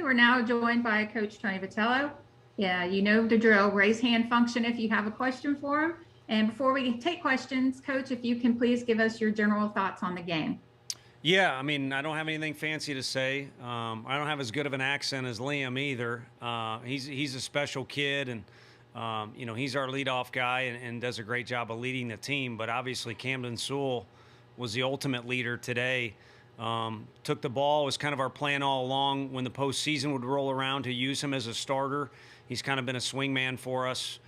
Okay, we're now joined by Coach Tony Vitello. Yeah, you know the drill. Raise hand function if you have a question for him. And before we take questions, Coach, if you can please give us your general thoughts on the game. Yeah, I mean, I don't have anything fancy to say. I don't have as good of an accent as Liam either. He's a special kid, and he's our leadoff guy and does a great job of leading the team. But obviously, Camden Sewell was the ultimate leader today. Took the ball. It was kind of our plan all along when the postseason would roll around to use him as a starter. He's kind of been a swing man for us.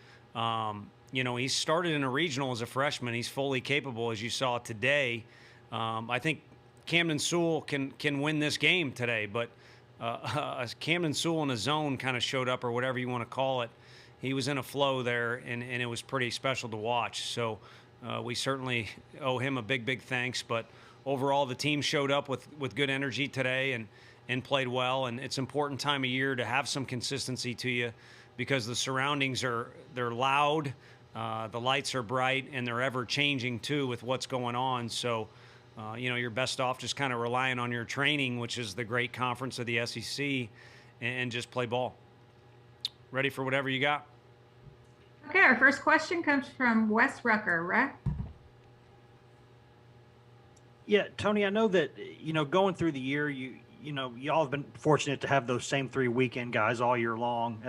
He started in a regional as a freshman. He's fully capable, as you saw today. I think Camden Sewell can win this game today, but Camden Sewell in a zone kind of showed up, or whatever you want to call it. He was in a flow there, and it was pretty special to watch. So we certainly owe him a big thanks. But overall, the team showed up with good energy today and played well. And it's an important time of year to have some consistency to you, because the surroundings they're loud, the lights are bright, and they're ever changing too with what's going on. So you're best off just kind of relying on your training, which is the great conference of the SEC, and just play ball. Ready for whatever you got? Okay, our first question comes from Wes Rucker, right? Yeah, Tony, I know that, going through the year, y'all have been fortunate to have those same three weekend guys all year long.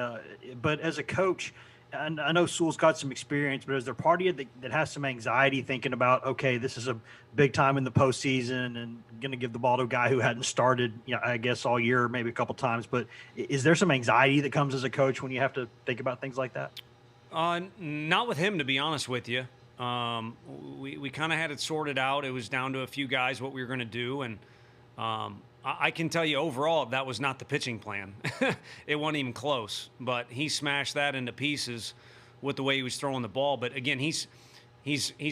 But as a coach, and I know Sewell's got some experience, but is there part of you that has some anxiety thinking about, okay, this is a big time in the postseason and going to give the ball to a guy who hadn't started, I guess all year, maybe a couple times. But is there some anxiety that comes as a coach when you have to think about things like that? Not with him, to be honest with you. We kind of had it sorted out. It was down to a few guys what we were going to do, and I can tell you overall that was not the pitching plan. It wasn't even close, but he smashed that into pieces with the way he was throwing the ball. But again, he's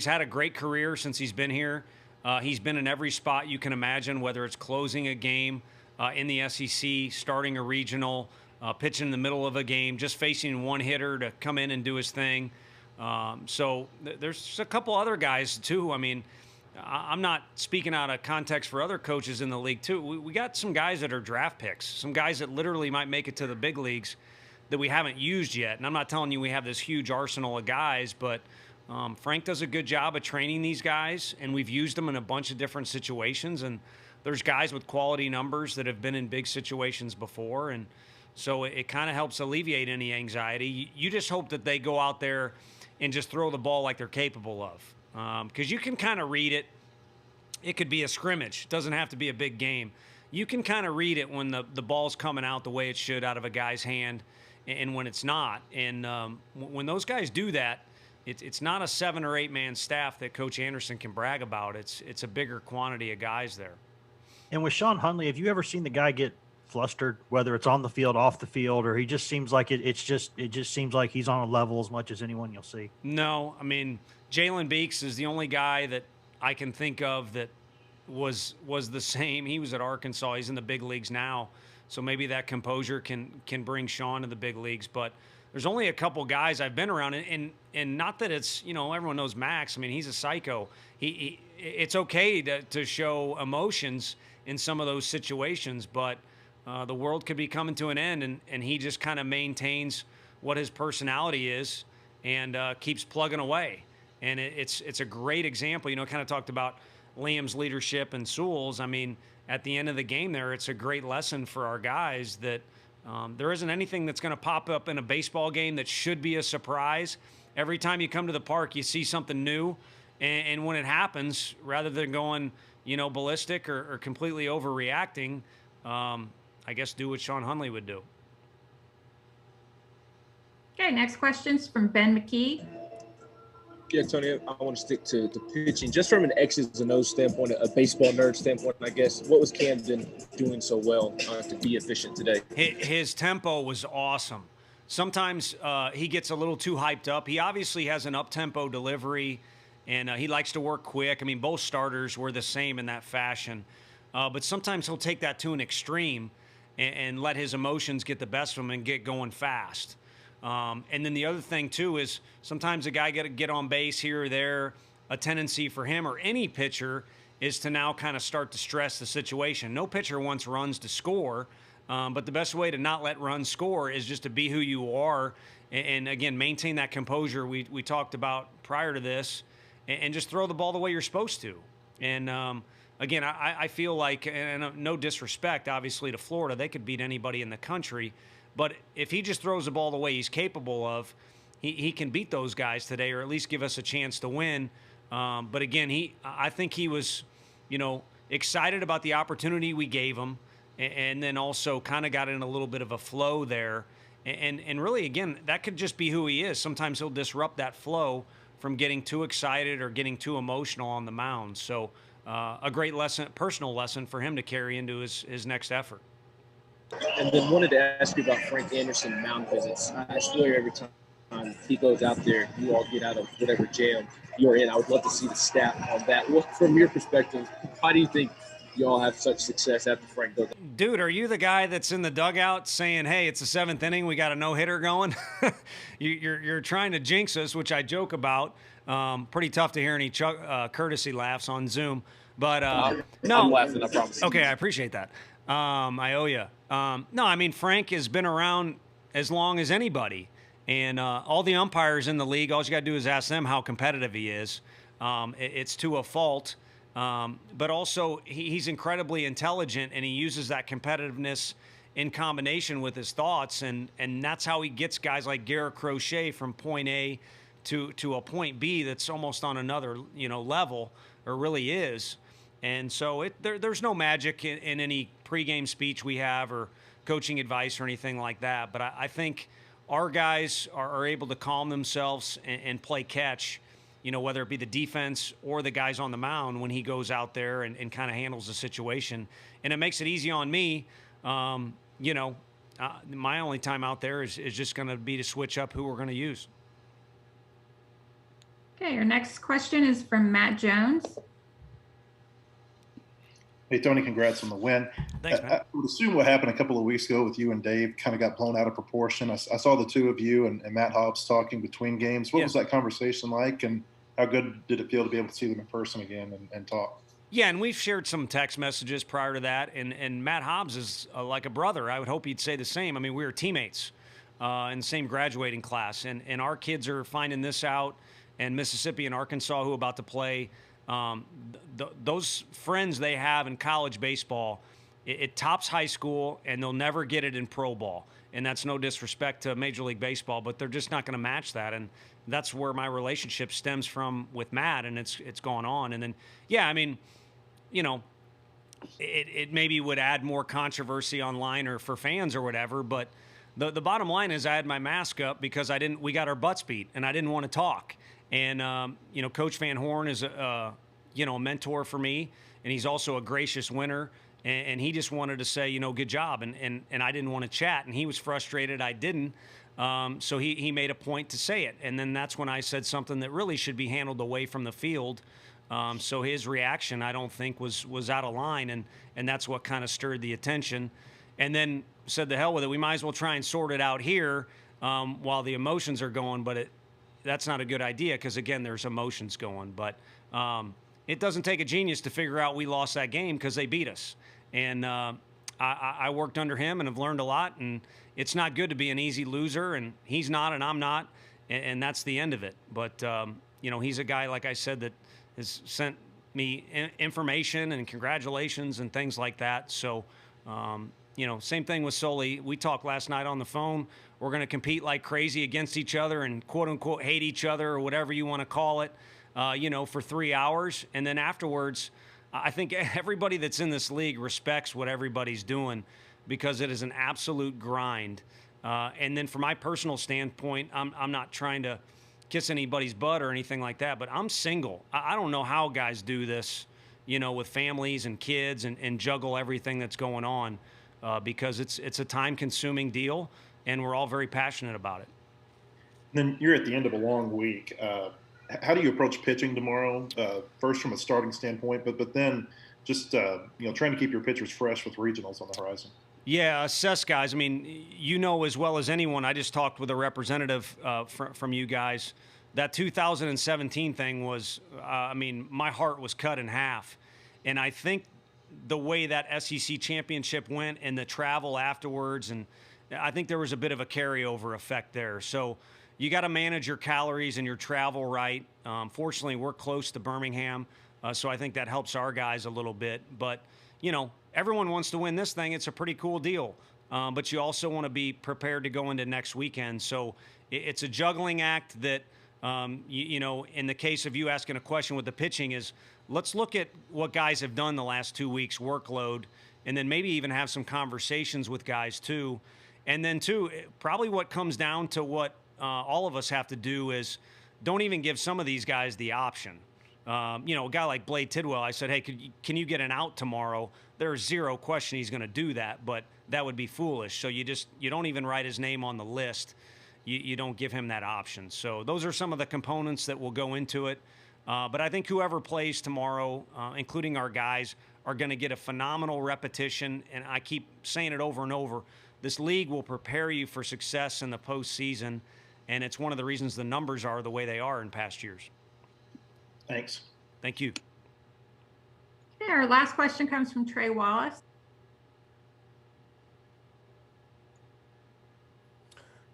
had a great career since he's been here. He's been in every spot you can imagine, whether it's closing a game in the SEC, starting a regional, pitching in the middle of a game, just facing one hitter to come in and do his thing. So there's a couple other guys too. I mean, I'm not speaking out of context for other coaches in the league too. We got some guys that are draft picks, some guys that literally might make it to the big leagues that we haven't used yet. And I'm not telling you we have this huge arsenal of guys, but Frank does a good job of training these guys, and we've used them in a bunch of different situations. And there's guys with quality numbers that have been in big situations before. And so it kind of helps alleviate any anxiety. You just hope that they go out there and just throw the ball like they're capable of. Because you can kind of read it. It could be a scrimmage. It doesn't have to be a big game. You can kind of read it when the ball's coming out the way it should out of a guy's hand and when it's not. And when those guys do that, it's not a 7 or 8 man staff that Coach Anderson can brag about. It's a bigger quantity of guys there. And with Sean Hunley, have you ever seen the guy get flustered, whether it's on the field, off the field, or he just seems like it just seems like he's on a level as much as anyone you'll see? No, I mean, Jalen Beeks is the only guy that I can think of that was the same. He was at Arkansas. He's in the big leagues now, so maybe that composure can bring Sean to the big leagues. But there's only a couple guys I've been around, and not that it's, everyone knows Max. I mean, he's a psycho. It's okay to show emotions in some of those situations, but the world could be coming to an end, and he just kind of maintains what his personality is and keeps plugging away. And it's a great example. Kind of talked about Liam's leadership and Sewell's. I mean, at the end of the game there, it's a great lesson for our guys that there isn't anything that's going to pop up in a baseball game that should be a surprise. Every time you come to the park, you see something new. And when it happens, rather than going, ballistic or completely overreacting, I guess do what Sean Hunley would do. Okay, next question's from Ben McKee. Yeah, Tony, I want to stick to pitching. Just from an X's and O's standpoint, a baseball nerd standpoint, I guess, what was Camden doing so well to be efficient today? His tempo was awesome. Sometimes he gets a little too hyped up. He obviously has an up-tempo delivery, and he likes to work quick. I mean, both starters were the same in that fashion. But sometimes he'll take that to an extreme and let his emotions get the best of him and get going fast. And then the other thing, too, is sometimes a guy get on base here or there. A tendency for him or any pitcher is to now kind of start to stress the situation. No pitcher wants runs to score. But the best way to not let runs score is just to be who you are. And again, maintain that composure we talked about prior to this, and just throw the ball the way you're supposed to. And again, I feel like, and no disrespect, obviously, to Florida, they could beat anybody in the country. But if he just throws the ball the way he's capable of, he can beat those guys today, or at least give us a chance to win. But again, I think he was, excited about the opportunity we gave him, and then also kind of got in a little bit of a flow there. And really, again, that could just be who he is. Sometimes he'll disrupt that flow from getting too excited or getting too emotional on the mound. So a great lesson, personal lesson for him to carry into his next effort. And then wanted to ask you about Frank Anderson mound visits. I swear every time he goes out there, you all get out of whatever jam you're in. I would love to see the stat on that. Well, from your perspective, why do you think you all have such success after Frank goes out? Dude, are you the guy that's in the dugout saying, hey, it's the 7th inning, we got a no-hitter going? You're trying to jinx us, which I joke about. Pretty tough to hear any courtesy laughs on Zoom. But no. I'm laughing, I promise. Okay, I appreciate that. I owe you. No, I mean, Frank has been around as long as anybody. And all the umpires in the league, all you got to do is ask them how competitive he is. It's to a fault. But also, he's incredibly intelligent, and he uses that competitiveness in combination with his thoughts. And that's how he gets guys like Garrett Crochet from point A to a point B that's almost on another level, or really is. And so there's no magic in any pregame speech we have or coaching advice or anything like that. But I think our guys are able to calm themselves and play catch, whether it be the defense or the guys on the mound when he goes out there and kind of handles the situation. And it makes it easy on me. My only time out there is just going to be to switch up who we're going to use. Okay, our next question is from Matt Jones. Hey, Tony, congrats on the win. Thanks, man. I would assume what happened a couple of weeks ago with you and Dave kind of got blown out of proportion. I saw the two of you and Matt Hobbs talking between games. What was that conversation like, and how good did it feel to be able to see them in person again and talk? Yeah, and we've shared some text messages prior to that, and Matt Hobbs is like a brother. I would hope he'd say the same. I mean, we were teammates in the same graduating class, and our kids are finding this out, and Mississippi and Arkansas, who are about to play, those friends they have in college baseball, it tops high school, and they'll never get it in pro ball. And that's no disrespect to Major League Baseball, but they're just not going to match that. And that's where my relationship stems from with Matt, and it's gone on. And then, yeah, I mean, it maybe would add more controversy online or for fans or whatever, but the bottom line is I had my mask up because we got our butts beat, and I didn't want to talk. And, Coach Van Horn is a mentor for me, and he's also a gracious winner. And he just wanted to say, good job. And I didn't want to chat, and he was frustrated I didn't. So he made a point to say it. And then that's when I said something that really should be handled away from the field. So his reaction, I don't think, was out of line. And that's what kind of stirred the attention. And then said, the hell with it. We might as well try and sort it out here while the emotions are going. But that's not a good idea because, again, there's emotions going. But it doesn't take a genius to figure out we lost that game because they beat us. And I worked under him and have learned a lot. And it's not good to be an easy loser. And he's not and I'm not. And that's the end of it. But, he's a guy, like I said, that has sent me information and congratulations and things like that. So, same thing with Sully. We talked last night on the phone. We're going to compete like crazy against each other and quote unquote hate each other or whatever you want to call it, for 3 hours. And then afterwards, I think everybody that's in this league respects what everybody's doing because it is an absolute grind. And then from my personal standpoint, I'm not trying to kiss anybody's butt or anything like that, but I'm single. I don't know how guys do this, with families and kids and juggle everything that's going on because it's a time-consuming deal, and we're all very passionate about it. Then you're at the end of a long week. How do you approach pitching tomorrow? First from a starting standpoint, but then just trying to keep your pitchers fresh with regionals on the horizon. Yeah, assess guys. I mean, as well as anyone. I just talked with a representative from you guys. That 2017 thing was, my heart was cut in half, and I think the way that SEC championship went and the travel afterwards. And I think there was a bit of a carryover effect there. So you got to manage your calories and your travel right. Fortunately, we're close to Birmingham, so I think that helps our guys a little bit. But, everyone wants to win this thing. It's a pretty cool deal. But you also want to be prepared to go into next weekend. So it's a juggling act that, in the case of you asking a question with the pitching is, let's look at what guys have done the last 2 weeks workload, and then maybe even have some conversations with guys too. And then too, probably what comes down to what all of us have to do is don't even give some of these guys the option. A guy like Blade Tidwell, I said, hey, can you get an out tomorrow? There's zero question he's going to do that, but that would be foolish. So you don't even write his name on the list. You don't give him that option. So those are some of the components that will go into it. But I think whoever plays tomorrow, including our guys, are going to get a phenomenal repetition. And I keep saying it over and over. This league will prepare you for success in the postseason. And it's one of the reasons the numbers are the way they are in past years. Thanks. Thank you. Okay, our last question comes from Trey Wallace.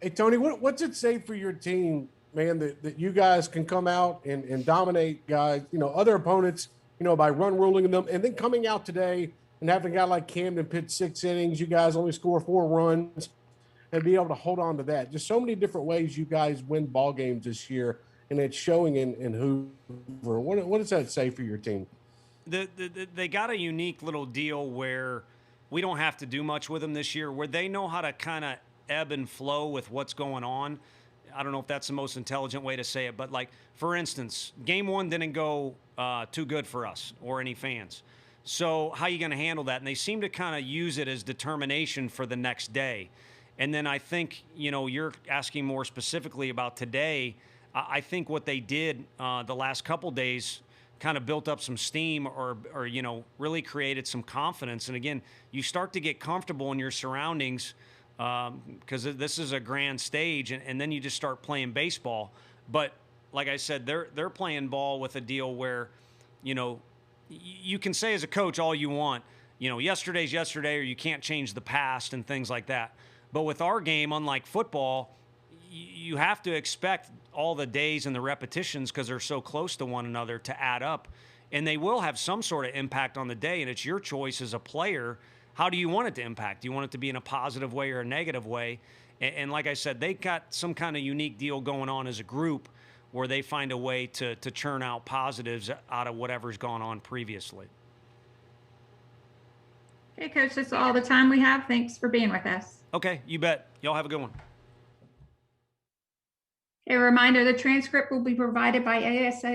Hey, Tony, what's it say for your team, man, that you guys can come out and dominate guys, other opponents, by run ruling them, and then coming out today and having a guy like Camden pitch 6 innings, you guys only score 4 runs, and be able to hold on to that. Just so many different ways you guys win ball games this year, and it's showing in Hoover. What does that say for your team? They got a unique little deal where we don't have to do much with them this year, where they know how to kind of ebb and flow with what's going on. I don't know if that's the most intelligent way to say it, but like, for instance, game 1 didn't go too good for us or any fans. So how are you going to handle that? And they seem to kind of use it as determination for the next day. And then I think, you're asking more specifically about today. I think what they did the last couple days kind of built up some steam or really created some confidence. And again, you start to get comfortable in your surroundings because this is a grand stage, and then you just start playing baseball. But like I said, they're playing ball with a deal where, you can say as a coach all you want, yesterday's yesterday, or you can't change the past and things like that. But with our game, unlike football, you have to expect all the days and the repetitions, because they're so close to one another, to add up. And they will have some sort of impact on the day, and it's your choice as a player. How do you want it to impact? Do you want it to be in a positive way or a negative way? And like I said, they got some kind of unique deal going on as a group where they find a way to churn out positives out of whatever's gone on previously. Okay, Coach, that's all the time we have. Thanks for being with us. Okay, you bet. Y'all have a good one. A reminder, the transcript will be provided by ASA